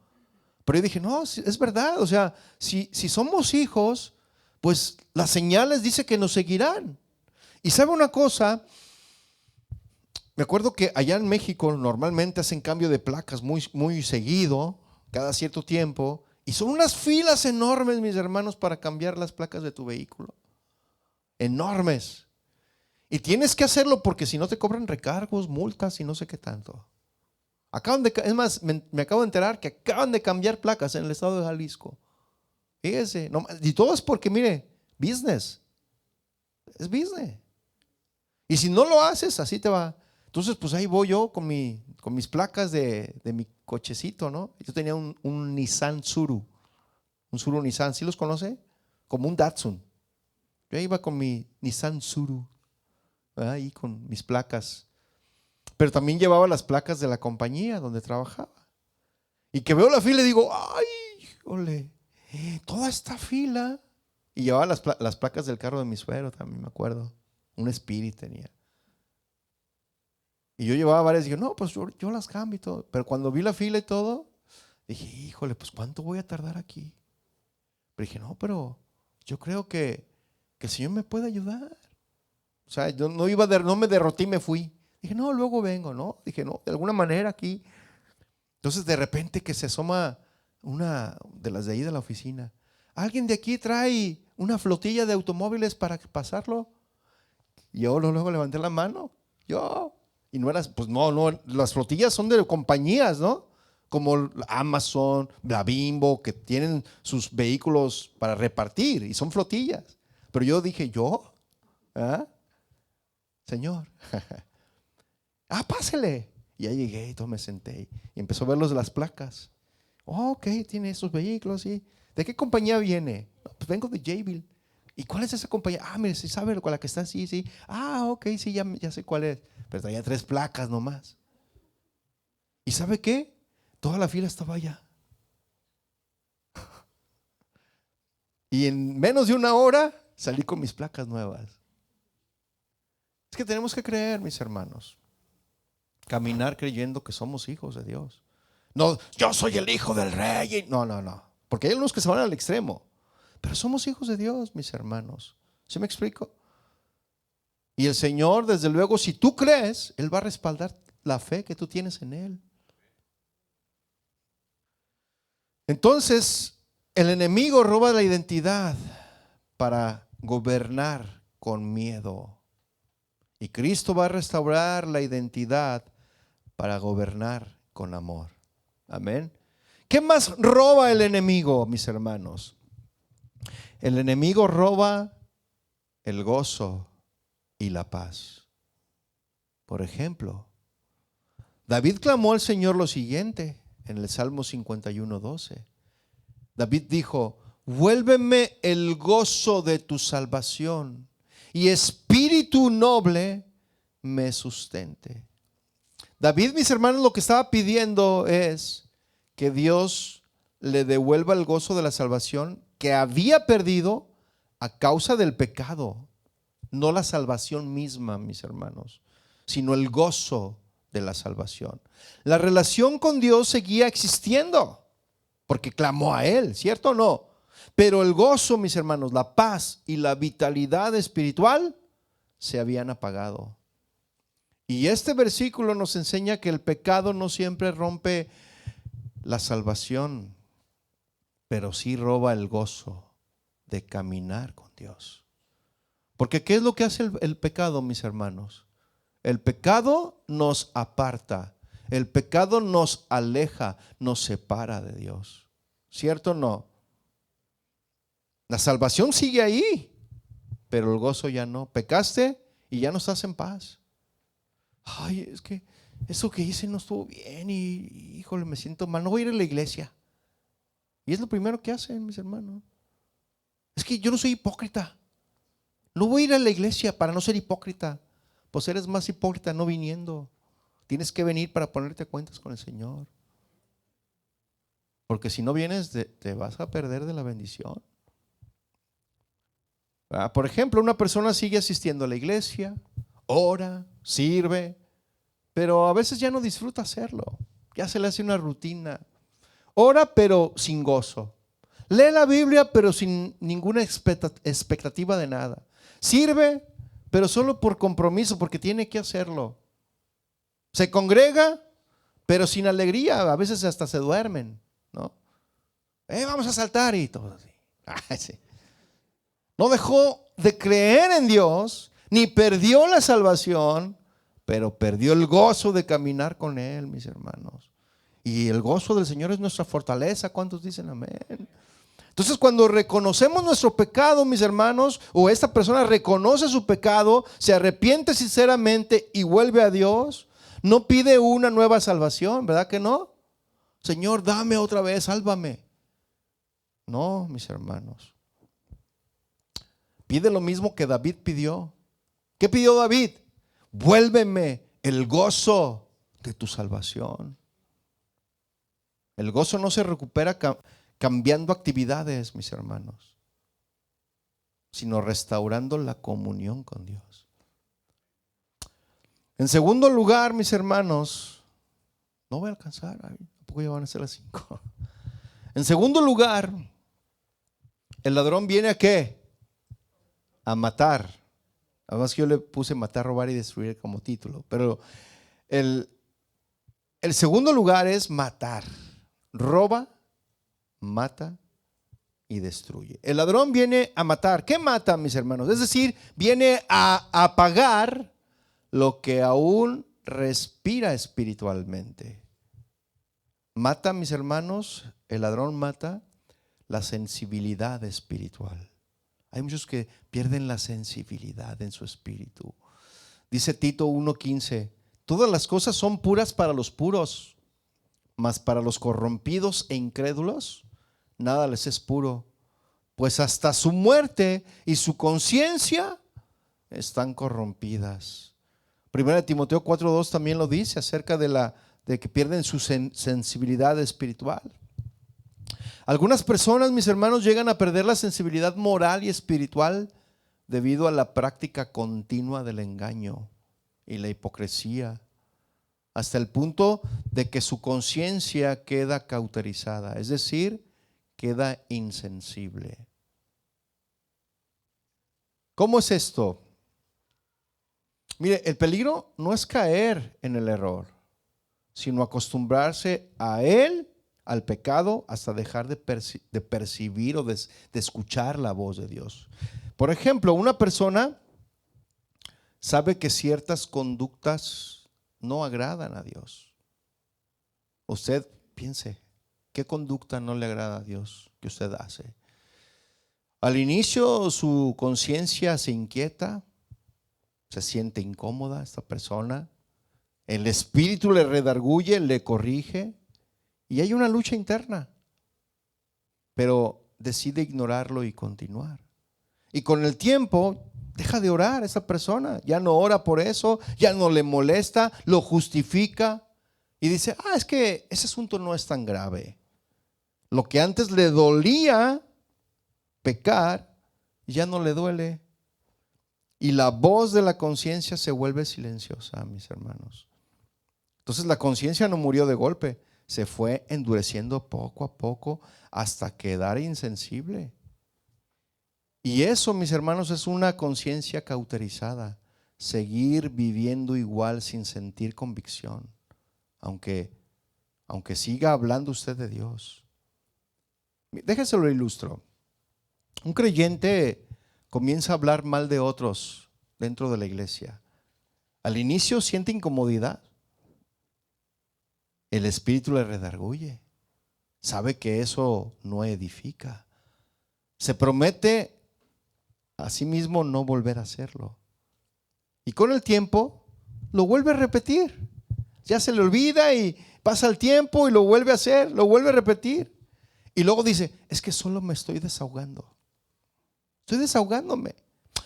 Pero yo dije: no, es verdad. O sea, si somos hijos, pues las señales dice que nos seguirán. Y sabe una cosa, me acuerdo que allá en México normalmente hacen cambio de placas muy, muy seguido, cada cierto tiempo, y son unas filas enormes, mis hermanos, para cambiar las placas de tu vehículo. Enormes. Y tienes que hacerlo porque si no te cobran recargos, multas y no sé qué tanto. Es más, me acabo de enterar que acaban de cambiar placas en el estado de Jalisco. Fíjese, y todo es porque, mire, business. Es business. Y si no lo haces, así te va. Entonces, pues ahí voy yo con mis placas de mi cochecito, ¿no? Yo tenía un Nissan Tsuru, un Tsuru Nissan, ¿sí los conoce? Como un Datsun. Yo iba con mi Nissan Tsuru, ¿verdad? Ahí con mis placas. Pero también llevaba las placas de la compañía donde trabajaba. Y que veo la fila y digo, ay, ole, toda esta fila. Y llevaba las placas del carro de mi suegro también, me acuerdo. Un Spirit tenía. Y yo llevaba varias y dije, no, pues yo las cambio y todo. Pero cuando vi la fila y todo, dije, híjole, pues ¿cuánto voy a tardar aquí? Pero dije, no, pero yo creo que el Señor me puede ayudar. O sea, yo no me derroté y me fui. Dije, no, luego vengo, ¿no? Dije, no, de alguna manera aquí. Entonces de repente que se asoma una de las de ahí de la oficina. ¿Alguien de aquí trae una flotilla de automóviles para pasarlo? Y yo luego levanté la mano. Yo. Y no eras, pues no, las flotillas son de compañías, ¿no? Como Amazon, la Bimbo, que tienen sus vehículos para repartir y son flotillas. Pero yo dije, ¿yo? ¿Ah? Señor. Pásele. Y ahí llegué y todo me senté y empezó a ver las placas. Oh, ok, tiene esos vehículos, sí. ¿De qué compañía viene? No, pues vengo de Jabil. ¿Y cuál es esa compañía? Mire, ¿sí sabe con la que está? Sí, sí. Ok, sí, ya sé cuál es. Pero traía 3 placas nomás. ¿Y sabe qué? Toda la fila estaba allá. Y en menos de una hora salí con mis placas nuevas. Es que tenemos que creer, mis hermanos. Caminar creyendo que somos hijos de Dios. No, yo soy el hijo del rey. No. Porque hay unos que se van al extremo. Pero somos hijos de Dios, mis hermanos. ¿Sí me explico? Y el Señor, desde luego, si tú crees, Él va a respaldar la fe que tú tienes en Él. Entonces, el enemigo roba la identidad para gobernar con miedo. Y Cristo va a restaurar la identidad para gobernar con amor. Amén. ¿Qué más roba el enemigo, mis hermanos? El enemigo roba el gozo y la paz. Por ejemplo, David clamó al Señor lo siguiente en el Salmo 51:12. David dijo, vuélveme el gozo de tu salvación y espíritu noble me sustente. David, mis hermanos, lo que estaba pidiendo es que Dios le devuelva el gozo de la salvación que había perdido a causa del pecado. No la salvación misma, mis hermanos, sino el gozo de la salvación. La relación con Dios seguía existiendo porque clamó a Él, ¿cierto o no? Pero el gozo, mis hermanos, la paz y la vitalidad espiritual se habían apagado. Y este versículo nos enseña que el pecado no siempre rompe la salvación, pero sí roba el gozo de caminar con Dios. Porque ¿qué es lo que hace el pecado, mis hermanos? El pecado nos aparta, el pecado nos aleja, nos separa de Dios. ¿Cierto o no? La salvación sigue ahí, pero el gozo ya no. Pecaste y ya no estás en paz. Ay, es que eso que hice no estuvo bien y híjole, me siento mal, no voy a ir a la iglesia. Y es lo primero que hacen, mis hermanos. Es que yo no soy hipócrita. No voy a ir a la iglesia para no ser hipócrita. Pues eres más hipócrita no viniendo. Tienes que venir para ponerte cuentas con el Señor. Porque si no vienes, te vas a perder de la bendición. Por ejemplo, una persona sigue asistiendo a la iglesia, ora, sirve, pero a veces ya no disfruta hacerlo. Ya se le hace una rutina. Ora, pero sin gozo. Lee la Biblia, pero sin ninguna expectativa de nada. Sirve, pero solo por compromiso, porque tiene que hacerlo. Se congrega, pero sin alegría. A veces hasta se duermen, ¿no? Vamos a saltar y todo así. No dejó de creer en Dios, ni perdió la salvación, pero perdió el gozo de caminar con Él, mis hermanos. Y el gozo del Señor es nuestra fortaleza. ¿Cuántos dicen amén? Entonces, cuando reconocemos nuestro pecado, mis hermanos, o esta persona reconoce su pecado, se arrepiente sinceramente y vuelve a Dios, no pide una nueva salvación, ¿verdad que no? Señor, dame otra vez, sálvame. No, mis hermanos. Pide lo mismo que David pidió. ¿Qué pidió David? Vuélveme el gozo de tu salvación. El gozo no se recupera cambiando actividades, mis hermanos, sino restaurando la comunión con Dios. En segundo lugar, mis hermanos, no voy a alcanzar, tampoco ya van a ser las 5. En segundo lugar, el ladrón viene ¿a qué? A matar. Además que yo le puse matar, robar y destruir como título. Pero el segundo lugar es matar. Roba, mata y destruye. El ladrón viene a matar. ¿Qué mata, mis hermanos? Es decir, viene a apagar lo que aún respira espiritualmente. Mata, mis hermanos, el ladrón mata la sensibilidad espiritual. Hay muchos que pierden la sensibilidad en su espíritu. Dice Tito 1:15, todas las cosas son puras para los puros, mas para los corrompidos e incrédulos nada les es puro, pues hasta su muerte y su conciencia están corrompidas. Primera de Timoteo 4:2 también lo dice acerca de que pierden su sensibilidad espiritual. Algunas personas, mis hermanos, llegan a perder la sensibilidad moral y espiritual debido a la práctica continua del engaño y la hipocresía, hasta el punto de que su conciencia queda cauterizada, es decir, queda insensible. ¿Cómo es esto? Mire, el peligro no es caer en el error, sino acostumbrarse a él, al pecado, hasta dejar de percibir o de escuchar la voz de Dios. Por ejemplo, una persona sabe que ciertas conductas no agradan a Dios. Usted piense, ¿qué conducta no le agrada a Dios que usted hace? Al inicio su conciencia se inquieta, se siente incómoda esta persona, el espíritu le redarguye, le corrige y hay una lucha interna, pero decide ignorarlo y continuar. Y con el tiempo deja de orar esa persona, ya no ora por eso, ya no le molesta, lo justifica y dice, es que ese asunto no es tan grave. Lo que antes le dolía pecar, ya no le duele. Y la voz de la conciencia se vuelve silenciosa, mis hermanos. Entonces la conciencia no murió de golpe, se fue endureciendo poco a poco hasta quedar insensible. Y eso, mis hermanos, es una conciencia cauterizada. Seguir viviendo igual sin sentir convicción, aunque siga hablando usted de Dios. Déjese lo ilustro. Un creyente comienza a hablar mal de otros dentro de la iglesia. Al inicio siente incomodidad. El espíritu le redarguye. Sabe que eso no edifica. Se promete a sí mismo no volver a hacerlo. Y con el tiempo lo vuelve a repetir. Ya se le olvida y pasa el tiempo y lo vuelve a hacer, lo vuelve a repetir. Y luego dice, es que solo me estoy desahogando. Estoy desahogándome.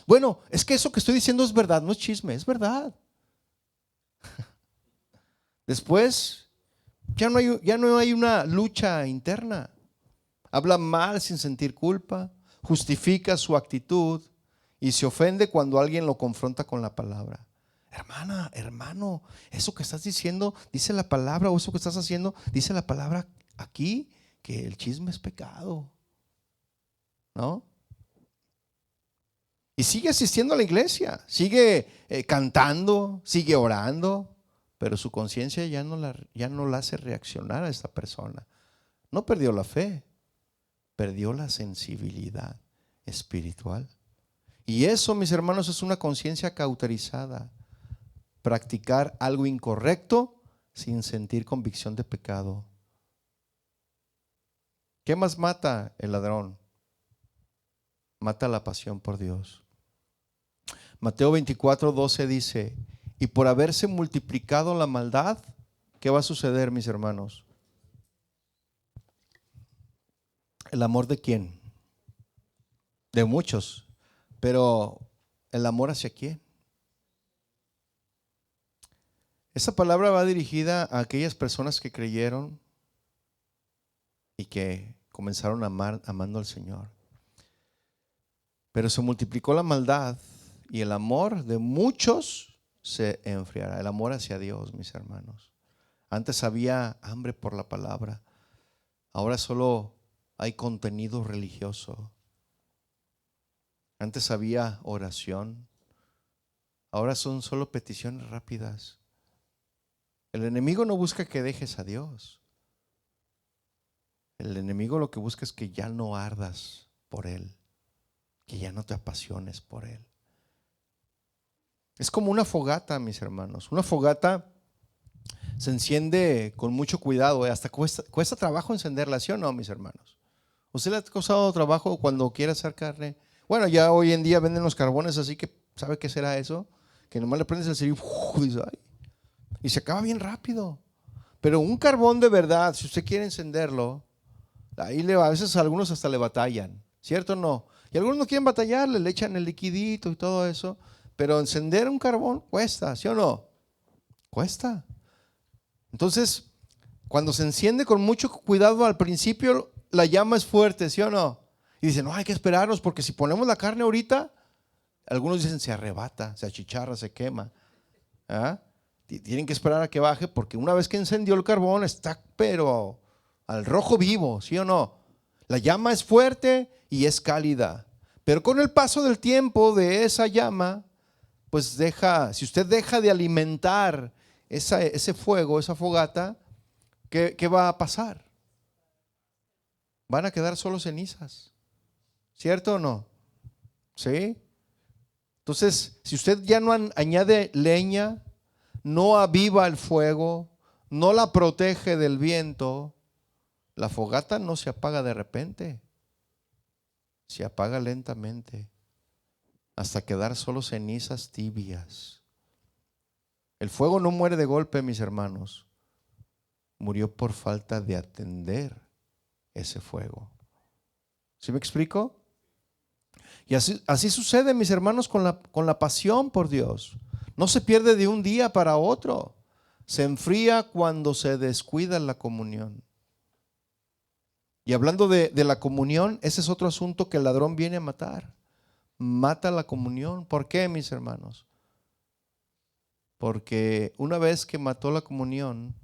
Bueno, es que eso que estoy diciendo es verdad, no es chisme, es verdad. Después ya no hay una lucha interna. Habla mal sin sentir culpa, justifica su actitud y se ofende cuando alguien lo confronta con la palabra. Hermana, hermano, eso que estás diciendo, dice la palabra, o eso que estás haciendo, dice la palabra aquí, que el chisme es pecado. ¿No? Y sigue asistiendo a la iglesia, sigue cantando, sigue orando, pero su conciencia ya no la hace reaccionar a esta persona. No perdió la fe, perdió la sensibilidad espiritual. Y eso, mis hermanos, es una conciencia cauterizada. Practicar algo incorrecto sin sentir convicción de pecado. ¿Qué más mata el ladrón? mata la pasión por Dios. Mateo 24:12 dice, y por haberse multiplicado la maldad, ¿qué va a suceder, mis hermanos? ¿El amor de quién? De muchos. Pero ¿el amor hacia quién? Esa palabra va dirigida a aquellas personas que creyeron y que comenzaron a amar, amando al Señor. Pero se multiplicó la maldad y el amor de muchos se enfriará. El amor hacia Dios, mis hermanos. Antes había hambre por la palabra. Ahora solo hay contenido religioso. Antes había oración. Ahora son solo peticiones rápidas. El enemigo no busca que dejes a Dios. El enemigo lo que busca es que ya no ardas por Él, que ya no te apasiones por Él. Es como una fogata, mis hermanos. Una fogata se enciende con mucho cuidado, hasta cuesta trabajo encenderla, ¿sí o no, mis hermanos? ¿Usted le ha costado trabajo cuando quiere hacer carne? Bueno, ya hoy en día venden los carbones, así que ¿sabe qué será eso? Que nomás le prendes el cerillo y se acaba bien rápido. Pero un carbón de verdad, si usted quiere encenderlo, ahí a veces algunos hasta le batallan, ¿cierto o no? Y algunos no quieren batallar, le echan el liquidito y todo eso, pero encender un carbón cuesta, ¿sí o no? Cuesta. Entonces, cuando se enciende con mucho cuidado al principio, la llama es fuerte, ¿sí o no? Y dicen, no, hay que esperarnos porque si ponemos la carne ahorita, algunos dicen se arrebata, se achicharra, se quema. ¿Ah? Tienen que esperar a que baje porque una vez que encendió el carbón está pero al rojo vivo, ¿sí o no? La llama es fuerte y es cálida, pero con el paso del tiempo de esa llama, pues si usted deja de alimentar ese fuego, esa fogata, ¿qué va a pasar? Van a quedar solo cenizas, ¿cierto o no? ¿Sí? Entonces, si usted ya no añade leña, no aviva el fuego, no la protege del viento, la fogata no se apaga de repente, se apaga lentamente hasta quedar solo cenizas tibias. El fuego no muere de golpe, mis hermanos, murió por falta de atender ese fuego. ¿Sí me explico? Y así sucede, mis hermanos, con la pasión por Dios. No se pierde de un día para otro. Se enfría cuando se descuida la comunión. Y hablando de la comunión, ese es otro asunto que el ladrón viene a matar. Mata la comunión. ¿Por qué, mis hermanos? Porque una vez que mató la comunión,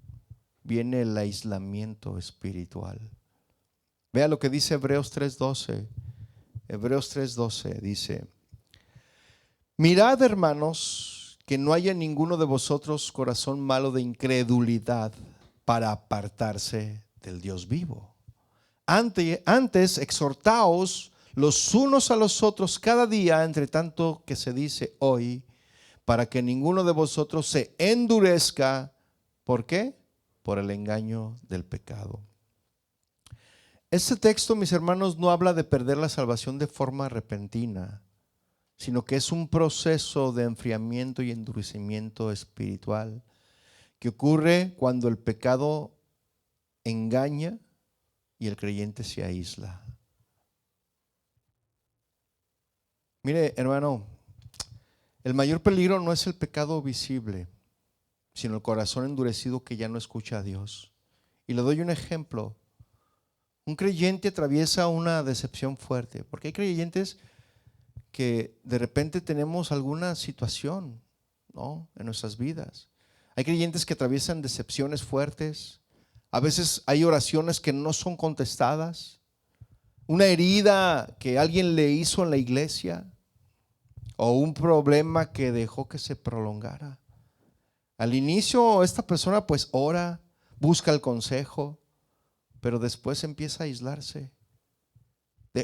viene el aislamiento espiritual. Vea lo que dice Hebreos 3:12. Hebreos 3:12 dice: mirad, hermanos, que no haya ninguno de vosotros corazón malo de incredulidad para apartarse del Dios vivo. Antes exhortaos los unos a los otros cada día, entre tanto que se dice hoy, para que ninguno de vosotros se endurezca. ¿Por qué? Por el engaño del pecado. Este texto, mis hermanos, no habla de perder la salvación de forma repentina, sino que es un proceso de enfriamiento y endurecimiento espiritual que ocurre cuando el pecado engaña y el creyente se aísla. Mire, hermano, el mayor peligro no es el pecado visible, sino el corazón endurecido que ya no escucha a Dios. Y le doy un ejemplo. Un creyente atraviesa una decepción fuerte, porque hay creyentes que de repente tenemos alguna situación, ¿no?, en nuestras vidas. Hay creyentes que atraviesan decepciones fuertes. A veces hay oraciones que no son contestadas. Una herida que alguien le hizo en la iglesia, o un problema que dejó que se prolongara. Al inicio esta persona pues ora, busca el consejo, pero después empieza a aislarse.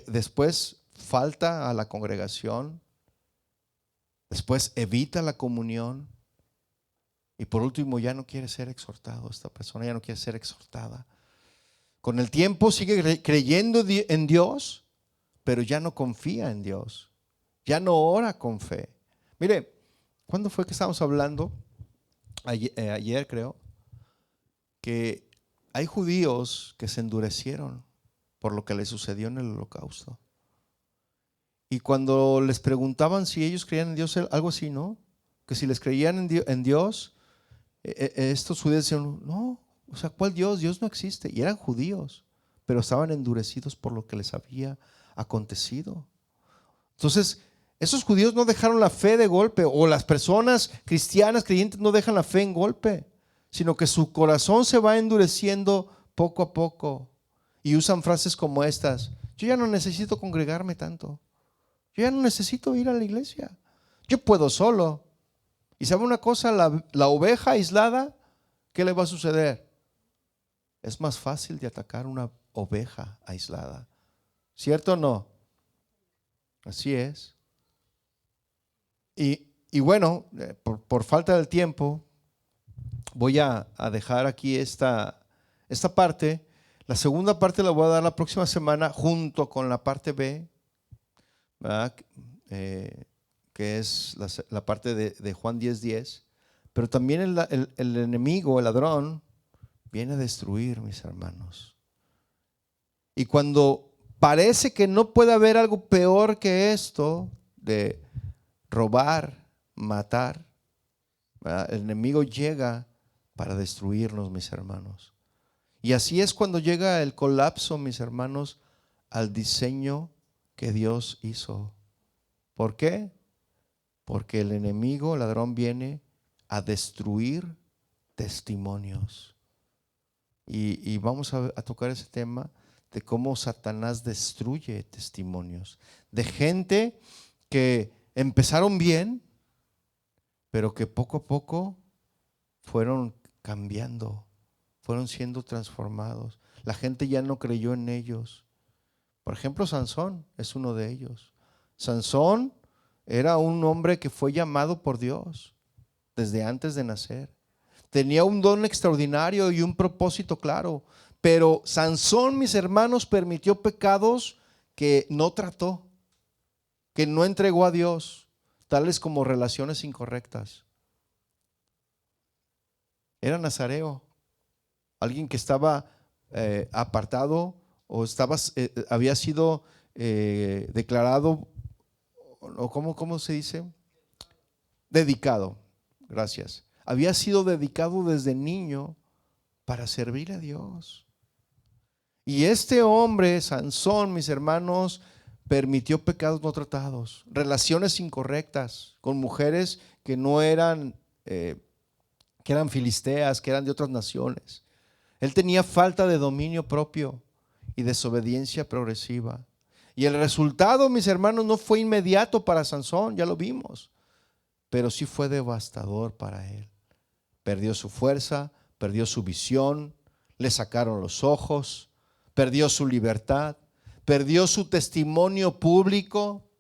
Después falta a la congregación, después evita la comunión y por último ya no quiere ser exhortado. Esta persona ya no quiere ser exhortada. Con el tiempo sigue creyendo en Dios, pero ya no confía en Dios, ya no ora con fe. Mire, ¿cuándo fue que estábamos hablando? Ayer creo, que hay judíos que se endurecieron por lo que les sucedió en el holocausto. Y cuando les preguntaban si ellos creían en Dios, algo así, ¿no? Que si les creían en Dios, estos judíos decían, no, o sea, ¿cuál Dios? Dios no existe. Y eran judíos, pero estaban endurecidos por lo que les había acontecido. Entonces, esos judíos no dejaron la fe de golpe, o las personas cristianas creyentes no dejan la fe en golpe, sino que su corazón se va endureciendo poco a poco. Y usan frases como estas: yo ya no necesito congregarme tanto, yo ya no necesito ir a la iglesia, yo puedo solo. Y sabe una cosa, la oveja aislada, ¿qué le va a suceder? Es más fácil de atacar una oveja aislada, ¿cierto o no? Así es. Y bueno, por falta del tiempo, voy a dejar aquí esta parte. La segunda parte la voy a dar la próxima semana junto con la parte B, ¿verdad? Que es la parte de Juan 10:10. Pero también el enemigo, el ladrón, viene a destruir, mis hermanos. Y cuando parece que no puede haber algo peor que esto de robar, matar, ¿verdad? El enemigo llega para destruirnos, mis hermanos. Y así es cuando llega el colapso, mis hermanos, al diseño que Dios hizo. ¿Por qué? Porque el enemigo, el ladrón, viene a destruir testimonios. Y vamos a tocar ese tema de cómo Satanás destruye testimonios de gente que empezaron bien, pero que poco a poco fueron cambiando, fueron siendo transformados. La gente ya no creyó en ellos. Por ejemplo, Sansón es uno de ellos. Sansón era un hombre que fue llamado por Dios desde antes de nacer. Tenía un don extraordinario y un propósito claro, pero Sansón, mis hermanos, permitió pecados que no trató, que no entregó a Dios, tales como relaciones incorrectas. Era nazareo, alguien que estaba apartado o había sido declarado, o ¿cómo se dice? Dedicado, gracias. Había sido dedicado desde niño para servir a Dios. Y este hombre, Sansón, mis hermanos, permitió pecados no tratados, relaciones incorrectas con mujeres que no eran, que eran filisteas, que eran de otras naciones. Él tenía falta de dominio propio y desobediencia progresiva. Y el resultado, mis hermanos, no fue inmediato para Sansón, ya lo vimos, pero sí fue devastador para él. Perdió su fuerza, perdió su visión, le sacaron los ojos, perdió su libertad, perdió su testimonio público.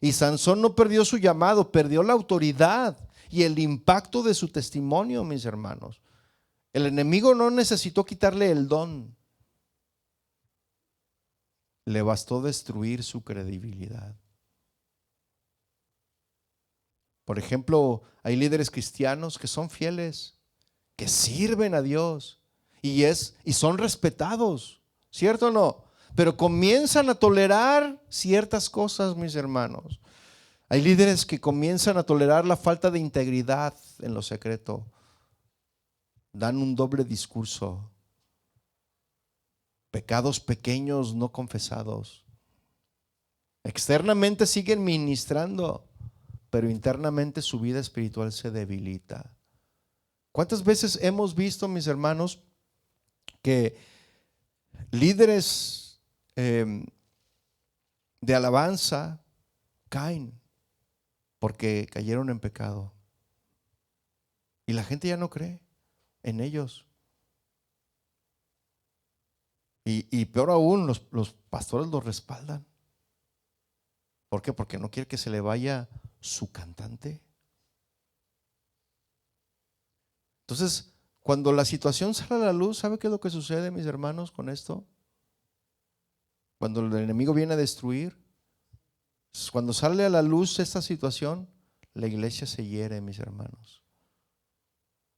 Y Sansón no perdió su llamado, perdió la autoridad y el impacto de su testimonio, mis hermanos. El enemigo no necesitó quitarle el don, le bastó destruir su credibilidad. Por ejemplo, hay líderes cristianos que son fieles, que sirven a Dios y son respetados, ¿cierto o no? Pero comienzan a tolerar ciertas cosas, mis hermanos. Hay líderes que comienzan a tolerar la falta de integridad en lo secreto. Dan un doble discurso. Pecados pequeños no confesados. Externamente siguen ministrando, pero internamente su vida espiritual se debilita. ¿Cuántas veces hemos visto, mis hermanos, que líderes de alabanza caen porque cayeron en pecado? Y la gente ya no cree en ellos. Y peor aún, los pastores los respaldan. ¿Por qué? Porque no quiere que se le vaya su cantante. Entonces, cuando la situación sale a la luz, ¿sabe qué es lo que sucede, mis hermanos, con esto? Cuando el enemigo viene a destruir, Cuando sale a la luz esta situación, la iglesia se hiere, mis hermanos.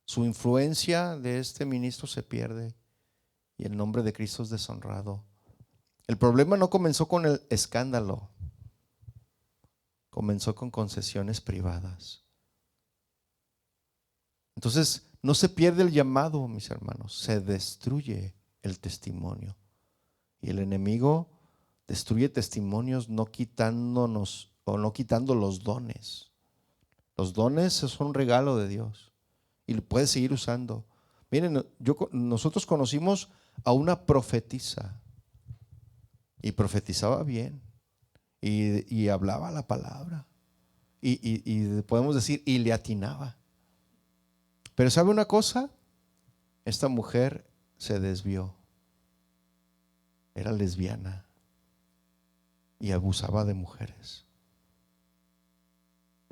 Su influencia de este ministro se pierde y el nombre de Cristo es deshonrado. El problema no comenzó con el escándalo, comenzó con concesiones privadas. Entonces, no se pierde el llamado, mis hermanos, se destruye el testimonio. Y el enemigo destruye testimonios no quitándonos o no quitando los dones. Los dones son un regalo de Dios y lo puede seguir usando. Miren, nosotros conocimos a una profetisa y profetizaba bien y hablaba la palabra y podemos decir, y le atinaba. Pero ¿sabe una cosa? Esta mujer se desvió. Era lesbiana y abusaba de mujeres.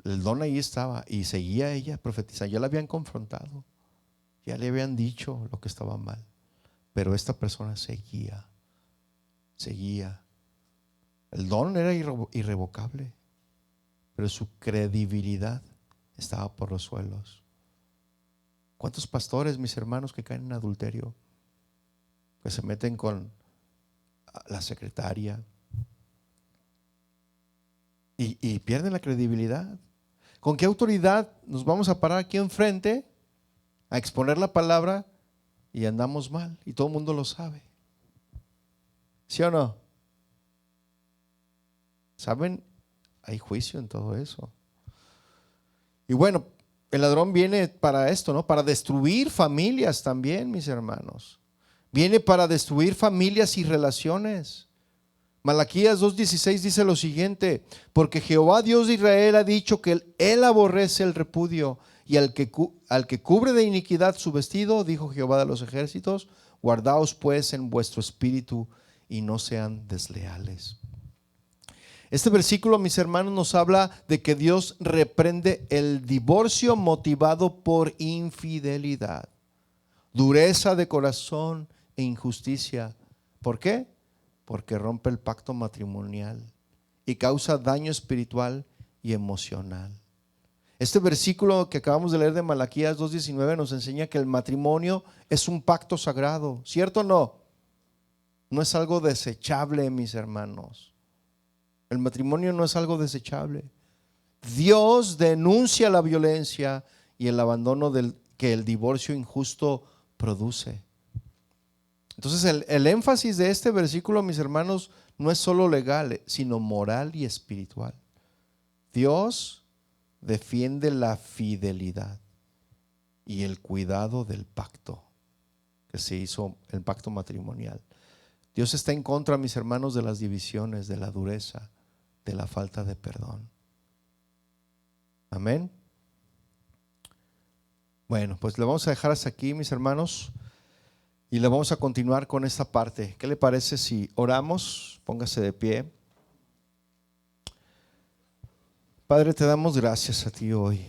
El don ahí estaba y seguía ella profetizando. Ya la habían confrontado, ya le habían dicho lo que estaba mal, pero esta persona seguía. El don era irrevocable, pero su credibilidad estaba por los suelos. ¿Cuántos pastores, mis hermanos, que caen en adulterio, que se meten con la secretaria y pierden la credibilidad? ¿Con qué autoridad nos vamos a parar aquí enfrente a exponer la palabra y andamos mal? Y todo el mundo lo sabe. ¿Sí o no? ¿Saben? Hay juicio en todo eso. Y bueno, el ladrón viene para esto, ¿no? Para destruir familias también, mis hermanos. Viene para destruir familias y relaciones. Malaquías 2:16 dice lo siguiente: porque Jehová Dios de Israel ha dicho que él aborrece el repudio, y al que cubre de iniquidad su vestido, dijo Jehová de los ejércitos, guardaos pues en vuestro espíritu y no sean desleales. Este versículo, mis hermanos, nos habla de que Dios reprende el divorcio motivado por infidelidad, dureza de corazón e injusticia. ¿Por qué? Porque rompe el pacto matrimonial y causa daño espiritual y emocional. Este versículo que acabamos de leer de Malaquías 2:19 nos enseña que el matrimonio es un pacto sagrado, ¿cierto o no? No es algo desechable, mis hermanos. El matrimonio no es algo desechable. Dios denuncia la violencia y el abandono que el divorcio injusto produce. Entonces el énfasis de este versículo, mis hermanos, no es solo legal, sino moral y espiritual. Dios defiende la fidelidad y el cuidado del pacto que se hizo, el pacto matrimonial. Dios está en contra, mis hermanos, de las divisiones, de la dureza, de la falta de perdón. Amén. Bueno, pues le vamos a dejar hasta aquí, mis hermanos, y le vamos a continuar con esta parte. ¿Qué le parece si oramos? Póngase de pie. Padre, te damos gracias a ti hoy,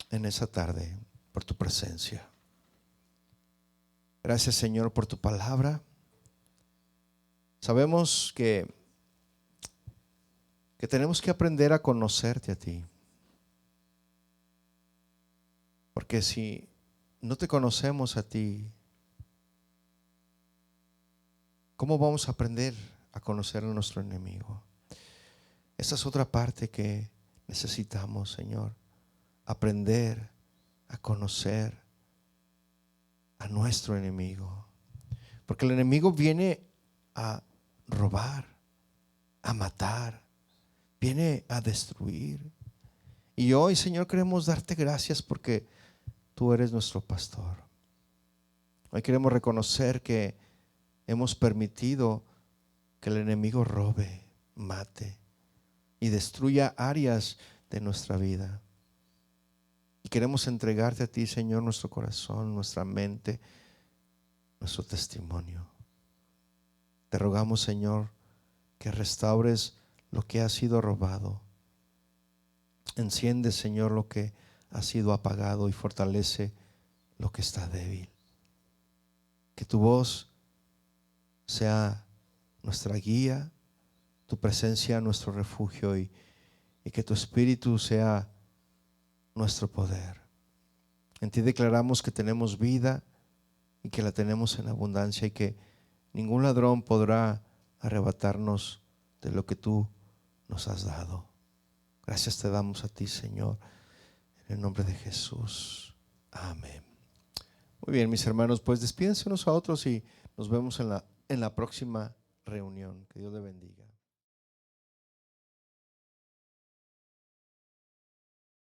en esa tarde, por tu presencia. Gracias, Señor, por tu palabra. Sabemos que tenemos que aprender a conocerte a ti. Porque si no te conocemos a ti, ¿cómo vamos a aprender a conocer a nuestro enemigo? Esa es otra parte que necesitamos, Señor. Aprender a conocer a nuestro enemigo. Porque el enemigo viene a robar, a matar, viene a destruir. Y hoy, Señor, queremos darte gracias porque tú eres nuestro pastor. Hoy queremos reconocer que hemos permitido que el enemigo robe, mate y destruya áreas de nuestra vida. Y queremos entregarte a ti, Señor, nuestro corazón, nuestra mente, nuestro testimonio. Te rogamos, Señor, que restaures lo que ha sido robado. Enciende, Señor, lo que ha sido apagado y fortalece lo que está débil. Que tu voz sea nuestra guía, tu presencia nuestro refugio y que tu Espíritu sea nuestro poder. En ti declaramos que tenemos vida y que la tenemos en abundancia y que ningún ladrón podrá arrebatarnos de lo que tú nos has dado. Gracias te damos a ti, Señor, en el nombre de Jesús. Amén. Muy bien, mis hermanos, pues despídense unos a otros y nos vemos en la próxima reunión. Que Dios le bendiga.